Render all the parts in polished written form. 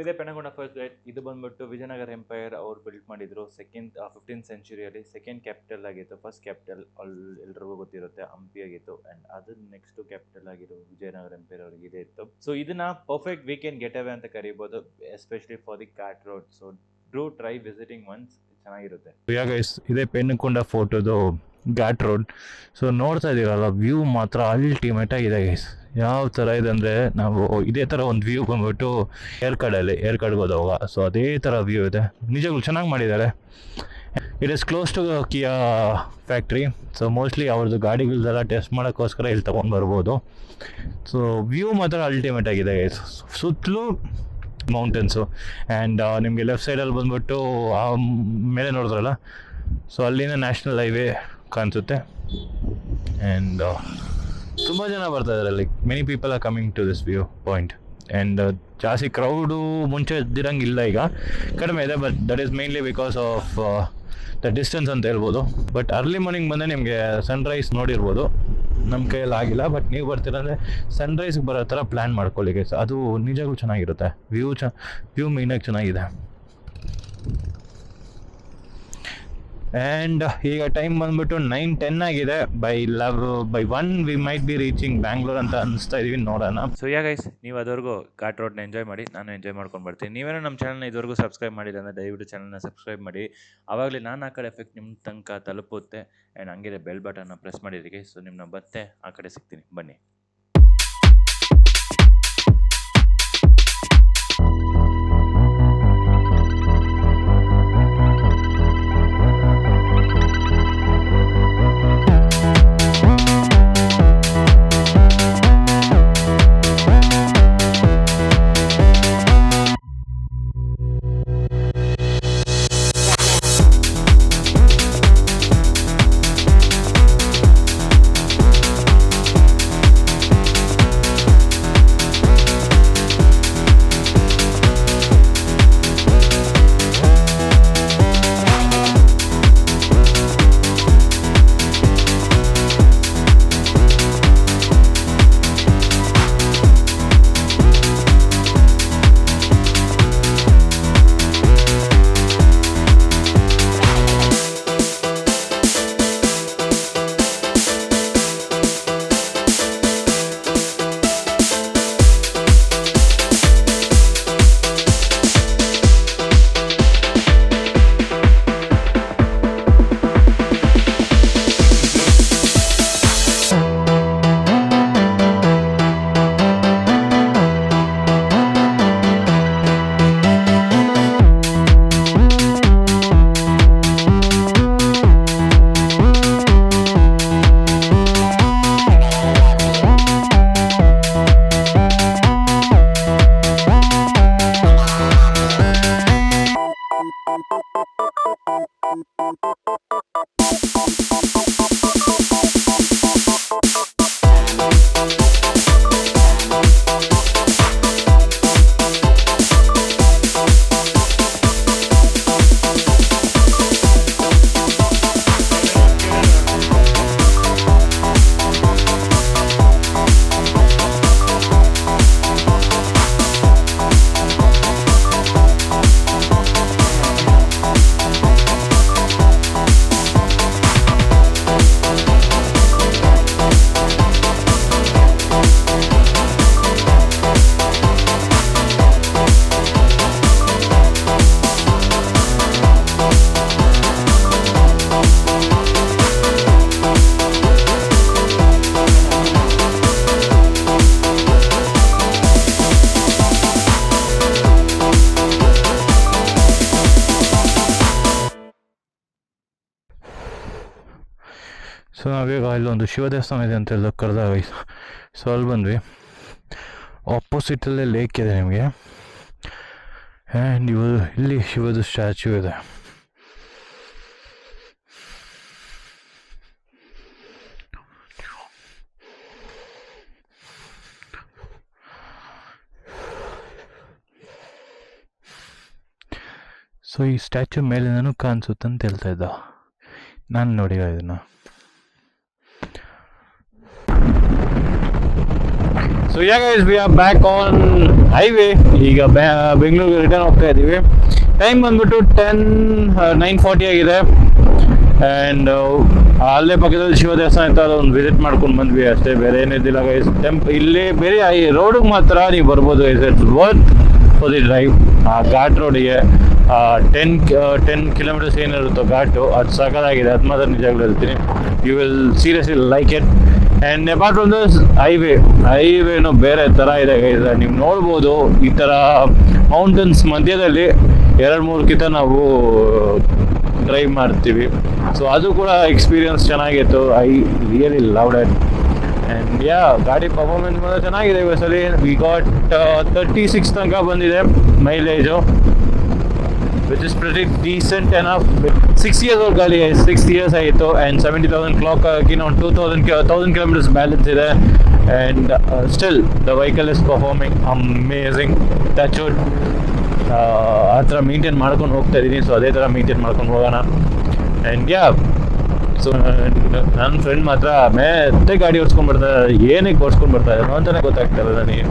ಇದೇ ಪೆನಗೊಂಡ first gate. ಇದು ಬಂದ್ಬಿಟ್ಟು ವಿಜಯನಗರ ಎಂಪೈರ್ ಅವ್ರು ಬಿಲ್ಡ್ ಮಾಡಿದ್ರು 15th ಸೆಂಚುರಿಯಲ್ಲಿ. ಸೆಕೆಂಡ್ ಕ್ಯಾಪಿಟಲ್ ಆಗಿತ್ತು. ಫಸ್ಟ್ ಕ್ಯಾಪಿಟಲ್ ಎಲ್ರಿಗೂ ಗೊತ್ತಿರುತ್ತೆ ಹಂಪಿ ಆಗಿತ್ತು. ಆ್ಯಂಡ್ ಅದು ನೆಕ್ಸ್ಟ್ ಕ್ಯಾಪಿಟಲ್ ಆಗಿರೋ ವಿಜಯನಗರ ಎಂಪೈರ್ ಅವ್ರಿಗೆ ಇದೇ ಇತ್ತು. ಸೊ ಇದನ್ನ ಪರ್ಫೆಕ್ಟ್ ವೀಕೆಂಡ್ ಗೆಟ್ ಅವೇ ಅಂತ ಕರಿಬೋದು, especially for the cat road. So Drew try visiting once, ಚೆನ್ನಾಗಿರುತ್ತೆ. ಇದೇ ಪೆನ್ನಕೊಂಡ ಫೋಟೋದು ಘಾಟ್ ರೋಡ್. ಸೊ ನೋಡ್ತಾ ಇದ್ದೀರಲ್ಲ, ವ್ಯೂ ಮಾತ್ರ ಅಲ್ಟಿಮೇಟ್ ಆಗಿದೆ ಗೈಸ್. ಯಾವ ಥರ ಇದೆ ಅಂದರೆ, ನಾವು ಇದೇ ಥರ ಒಂದು ವ್ಯೂ ಬಂದ್ಬಿಟ್ಟು ಏರ್ಕಾಡ್ಗೆ ಹೋದಾಗ ಸೊ ಅದೇ ಥರ ವ್ಯೂ ಇದೆ. ನಿಜವಾಗ್ಲೂ ಚೆನ್ನಾಗಿ ಮಾಡಿದ್ದಾರೆ. It is close to Kia factory. So mostly ಅವ್ರದ್ದು ಗಾಡಿಗಳದೆಲ್ಲ ಟೆಸ್ಟ್ ಮಾಡೋಕ್ಕೋಸ್ಕರ ಇಲ್ಲಿ ತೊಗೊಂಡು ಬರ್ಬೋದು. ಸೊ ವ್ಯೂ ಮಾತ್ರ ಅಲ್ಟಿಮೇಟ್ ಆಗಿದೆ ಗೈಸ್. ಸುತ್ತಲೂ ಮೌಂಟೇನ್ಸು ಆ್ಯಂಡ್ ನಿಮಗೆ ಲೆಫ್ಟ್ ಸೈಡಲ್ಲಿ ಬಂದ್ಬಿಟ್ಟು ಮೇಲೆ ನೋಡಿದ್ರಲ್ಲ, ಸೊ ಅಲ್ಲಿನ ನ್ಯಾಷನಲ್ ಹೈವೇ ಕಾಣಿಸುತ್ತೆ. ಆ್ಯಂಡ್ ತುಂಬ ಜನ ಬರ್ತಾ ಇದ್ದಾರೆ. Like many people are coming to this view point. And ಜಾಸ್ತಿ ಕ್ರೌಡು ಮುಂಚೆ ಇದ್ದಿರಂಗಿಲ್ಲ, ಈಗ ಕಡಿಮೆ ಇದೆ. But that is mainly because of the distance ಅಂತ ಹೇಳ್ಬೋದು. ಬಟ್ ಅರ್ಲಿ ಮಾರ್ನಿಂಗ್ ಬಂದರೆ ನಿಮಗೆ ಸನ್ರೈಸ್ ನೋಡಿರ್ಬೋದು. ನಮ್ಮ ಕೈಯಲ್ಲಿ ಆಗಿಲ್ಲ, ಬಟ್ ನೀವು ಬರ್ತೀರಂದರೆ ಸನ್ರೈಸ್ಗೆ ಬರೋ ಥರ ಪ್ಲ್ಯಾನ್ ಮಾಡ್ಕೊಳ್ಳಿ. ಅದು ನಿಜವಾಗ್ಲೂ ಚೆನ್ನಾಗಿರುತ್ತೆ. ವ್ಯೂ ಮೇಯ್ನಾಗಿ ಚೆನ್ನಾಗಿದೆ. ಆ್ಯಂಡ್ ಈಗ ಟೈಮ್ ಬಂದ್ಬಿಟ್ಟು 9:10 ಆಗಿದೆ. By 1 we might be reaching Bangalore ಅಂತ ಅನಿಸ್ತಾ ಇದೀವಿ, ನೋಡೋಣ. ಸೊ ಗೈಸ್, ನೀವು ಅದುವರೆಗೂ ಘಾಟ್ ರೋಡ್ನ ಎಂಜಾಯ್ ಮಾಡಿ, ನಾನು ಎಂಜಾಯ್ ಮಾಡ್ಕೊಂಡು ಬರ್ತೀನಿ. ನೀವೇನೋ ನಮ್ಮ ಚಾನಲ್ನ ಇದುವರೆಗೂ ಸಬ್ಸ್ಕ್ರೈಬ್ ಮಾಡಿಲ್ಲ ಅಂದರೆ ದಯವಿಟ್ಟು ಚಾನಲ್ನ ಸಬ್ಸ್ಕ್ರೈಬ್ ಮಾಡಿ. ಆವಾಗಲೇ ನಾನು ಆ ಕಡೆ ಎಫೆಕ್ಟ್ ನಿಮ್ಮ ತನಕ ತಲುಪುತ್ತೆ. ಆ್ಯಂಡ್ ಹಂಗೆ ಬೆಲ್ ಬಟನ್ನ ಪ್ರೆಸ್ ಮಾಡಿದ್ದೀರಿ. ಸೊ ನಿಮ್ಮನ್ನ ಮತ್ತೆ ಆ ಕಡೆ ಸಿಗ್ತೀನಿ, ಬನ್ನಿ. ಸೊ ನಾವೀಗ ಇಲ್ಲೊಂದು ಶಿವ ದೇವಸ್ಥಾನ ಇದೆ ಅಂತ ಎಲ್ಲ ಕರೆದಾಗ, ಸೊ ಅಲ್ಲಿ ಬಂದ್ವಿ. ಆಪೋಸಿಟಲ್ಲೇ ಲೇಕ್ ಇದೆ ನಿಮಗೆ. ಆ್ಯಂಡ್ ಇಲ್ಲಿ ಶಿವದ ಸ್ಟ್ಯಾಚ್ಯೂ ಇದೆ. ಸೊ ಈ ಸ್ಟ್ಯಾಚ್ಯೂ ಮೇಲಿಂದನೂ ಕಾಣಿಸುತ್ತೆ ಅಂತ ಹೇಳ್ತಾ ಇದ್ದ. ನಾನು ನೋಡಿಲ್ಲ ಇದನ್ನು. So guys we are back on highway. ಈಗ ಬೆಂಗಳೂರಿಗೆ ರಿಟರ್ನ್ ಹೋಗ್ತಾ ಇದ್ದೀವಿ. ಟೈಮ್ ಬಂದ್ಬಿಟ್ಟು 9:40 ಆಗಿದೆ. ಆ್ಯಂಡ್ ಅಲ್ಲೇ ಪಕ್ಕದಲ್ಲಿ ಶಿವ ದೇವಸ್ಥಾನ ಇತ್ತು, ಅದೊಂದು ವಿಸಿಟ್ ಮಾಡ್ಕೊಂಡು ಬಂದ್ವಿ ಅಷ್ಟೇ, ಬೇರೆ ಏನಿದ್ದಿಲ್ಲ ಗೈಸ್. ಇಲ್ಲಿ ಬೇರೆ ಈ ರೋಡಿಗೆ ಮಾತ್ರ ನೀವು ಬರ್ಬೋದು guys, it's worth for the drive. ಆ ಘಾಟ್ ರೋಡಿಗೆ 10 ಕಿಲೋಮೀಟರ್ಸ್ ಏನಿರುತ್ತೋ ಘಾಟು, ಅದು ಸಖತ್ತಾಗಿದೆ. ಅದು ಮಾತ್ರ ನಿಜವಾಗ್ಲೂ ಹೇಳ್ತೀನಿ, you will seriously like it. And apart from this ಹೈವೇನು ಬೇರೆ ಥರ ಇದೆ ಗೈಸ್. ನೀವು ನೋಡ್ಬೋದು ಈ ಥರ ಮೌಂಟನ್ಸ್ ಮಧ್ಯದಲ್ಲಿ 2-3 ಕಿತ ನಾವು ಡ್ರೈವ್ ಮಾಡ್ತೀವಿ. ಸೊ ಅದು ಕೂಡ ಎಕ್ಸ್ಪೀರಿಯನ್ಸ್ ಚೆನ್ನಾಗಿತ್ತು. I really loved it. And ಗಾಡಿ ಪರ್ಫಾರ್ಮೆನ್ಸ್ ಮಾತ್ರ ಚೆನ್ನಾಗಿದೆ. ಈ ಸಲ ವಿ ಗಾಟ್ 36 ತನಕ ಬಂದಿದೆ mileage, which is pretty decent enough. 6 years old ಗಾಡಿ, 6 years ಆಯಿತು. ಆ್ಯಂಡ್ 70,000 ಕ್ಲಾಕ್ ಆಗಿ ನಾವು 1000 ಕಿಲೋಮೀಟರ್ಸ್ ಬ್ಯಾಲೆನ್ಸ್ ಇದೆ. And still the vehicle is performing amazing. Touch wood ಆ ಥರ ಮೇಂಟೈನ್ ಮಾಡ್ಕೊಂಡು ಹೋಗ್ತಾ ಇದ್ದೀನಿ. ಸೊ ಅದೇ ಥರ ಮೇಂಟೈನ್ ಮಾಡ್ಕೊಂಡು ಹೋಗೋಣ. ಆ್ಯಂಡ್ ಸೊ ನನ್ನ ಫ್ರೆಂಡ್ ಮಾತ್ರ ಮತ್ತೆ ಗಾಡಿ ಓಡಿಸ್ಕೊಂಡು ಬರ್ತಾರೆ, ಏನಕ್ಕೆ ಓಡಿಸ್ಕೊಂಡು ಬರ್ತಾ ಇದ್ದಾನೋ ಅಂತಲೇ ಗೊತ್ತಾಗ್ತಾ ಇಲ್ಲ ನನಗೆ.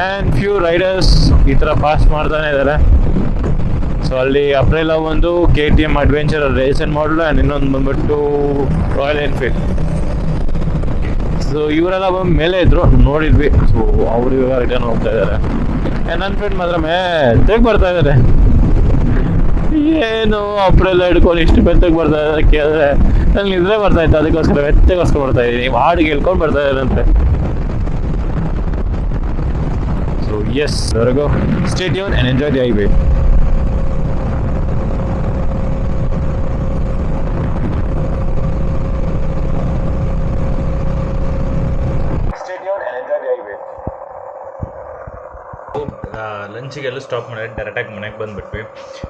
ಆ್ಯಂಡ್ ಫ್ಯೂ ರೈಡರ್ಸ್ ಈ ಥರ ಪಾಸ್ ಮಾಡ್ತಾನೆ ಇದ್ದಾರೆ. ಸೊ ಅಲ್ಲಿ ಅಪ್ರೆಲ್ಲ ಒಂದು KTM ಅಡ್ವೆಂಚರ್ ರೇಸನ್ ಮಾಡಲು, ಆ್ಯಂಡ್ ಇನ್ನೊಂದು ಬಂದ್ಬಿಟ್ಟು ರಾಯಲ್ ಎನ್ಫೀಲ್ಡ್. ಸೊ ಇವರೆಲ್ಲ ಬಂದು ಮೇಲೆ ಇದ್ರು, ನೋಡಿದ್ವಿ. ಸೊ ಅವರು ಇವಾಗ ರಿಟರ್ನ್ ಹೋಗ್ತಾ ಇದ್ದಾರೆ. ನನ್ನ ಫ್ರೆಂಡ್ ಮಾತ್ರ ತೆಗ್ ಬರ್ತಾ ಇದ್ದಾರೆ. ಏನು ಅಪ್ರೆಲ್ಲ ಹಿಡ್ಕೊಂಡು ಇಷ್ಟು ಬೆತ್ತಗೆ ಬರ್ತಾ ಇದ್ದಾರೆ ಕೇಳಿದ್ರೆ ನನಗೆ ನಿದ್ರೆ ಬರ್ತಾ ಇತ್ತು, ಅದಕ್ಕೋಸ್ಕರ ಬೆತ್ತಗೋಸ್ಕರ ಬರ್ತಾ ಇದ್ದೀನಿ. ಹಾಡಿಗೆ ಹೇಳ್ಕೊಂಡು ಬರ್ತಾ ಇದ್ದಾರಂತೆ. ಸೊ ಎಸ್, ಹೊರಗೋ stay tune and enjoy the highway. ಲಂಚಿಗೆಲ್ಲ ಸ್ಟಾಪ್ ಮಾಡಿ ಡೈರೆಕ್ಟಾಗಿ ಮನೆಗೆ ಬಂದುಬಿಟ್ವಿ.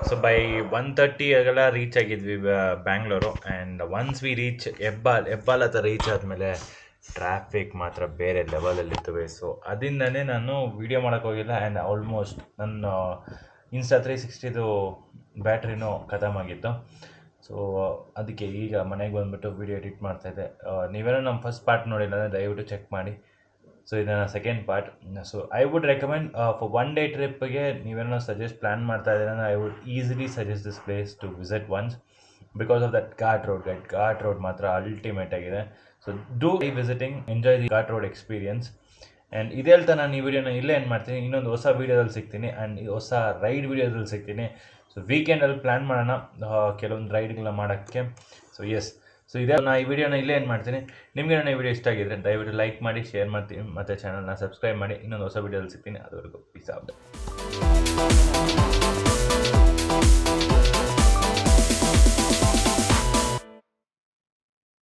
ಸೊ ಬೈ 1:30 ಆಗೆಲ್ಲ ರೀಚ್ ಆಗಿದ್ವಿ Bangalore. And once we reach Hebbal ಹತ್ರ ರೀಚ್ ಆದಮೇಲೆ ಟ್ರಾಫಿಕ್ ಮಾತ್ರ ಬೇರೆ ಲೆವೆಲಲ್ಲಿತ್ತು. ಸೊ ಅದರಿಂದನೇ ನಾನು ವೀಡಿಯೋ ಮಾಡೋಕ್ಕೋಗಿಲ್ಲ. ಆ್ಯಂಡ್ ಆಲ್ಮೋಸ್ಟ್ ನನ್ನ ಇನ್ಸ್ಟಾ 360 ಬ್ಯಾಟ್ರಿನೂ ಖತಮಾಗಿತ್ತು. ಸೊ ಅದಕ್ಕೆ ಈಗ ಮನೆಗೆ ಬಂದುಬಿಟ್ಟು ವೀಡಿಯೋ ಎಡಿಟ್ ಮಾಡ್ತಾಯಿದ್ದೆ. ನೀವೇನೋ ನಮ್ಮ ಫಸ್ಟ್ ಪಾರ್ಟ್ ನೋಡಿಲ್ಲ ಅಂದರೆ ದಯವಿಟ್ಟು ಚೆಕ್ ಮಾಡಿ. ಸೊ ಇದನ್ನು second part. So I would recommend for 1 day ಟ್ರಿಪ್ಗೆ ನೀವೇನೋ ಪ್ಲ್ಯಾನ್ ಮಾಡ್ತಾ ಇದ್ದೀರ ಅಂದರೆ I would easily suggest this place to visit once, because of that ghat road ಮಾತ್ರ ಅಲ್ಟಿಮೇಟ್ ಆಗಿದೆ. So do visiting, enjoy the ghat road experience. And ಇದೇ ಹೇಳ್ತಾ ನಾನು ಈ ವಿಡಿಯೋನ ಇಲ್ಲೇ ಏನು ಮಾಡ್ತೀನಿ, ಇನ್ನೊಂದು ಹೊಸ ವೀಡಿಯೋದಲ್ಲಿ ಸಿಗ್ತೀನಿ. ಆ್ಯಂಡ್ ಈ ಹೊಸ ರೈಡ್ ವೀಡಿಯೋದಲ್ಲಿ ಸಿಗ್ತೀನಿ. ಸೊ ವೀಕೆಂಡಲ್ಲಿ ಪ್ಲ್ಯಾನ್ ಮಾಡೋಣ ಕೆಲವೊಂದು ರೈಡ್ಗಳನ್ನ ಮಾಡೋಕ್ಕೆ. ಸೊ ಎಸ್, ಸೊ ಇದೇ ನಾನು ಈ ವಿಡಿಯೋನ ಇಲ್ಲೇ ಏನು ಮಾಡ್ತೀನಿ. ನಿಮಗೆ ನನ್ನ ಈ ವಿಡಿಯೋ ಇಷ್ಟ ಆಗಿದ್ರೆ ದಯವಿಟ್ಟು ಲೈಕ್ ಮಾಡಿ, ಶೇರ್ ಮಾಡ್ತೀನಿ, ಮತ್ತು ಚಾನಲ್ನ ಸಬ್ಸ್ಕ್ರೈಬ್ ಮಾಡಿ. ಇನ್ನೊಂದು ಹೊಸ ವೀಡಿಯೋದಲ್ಲಿ ಸಿಗ್ತೀನಿ. ಅದುವರೆಗೂ ಪೀಸ್ ಔಟ್.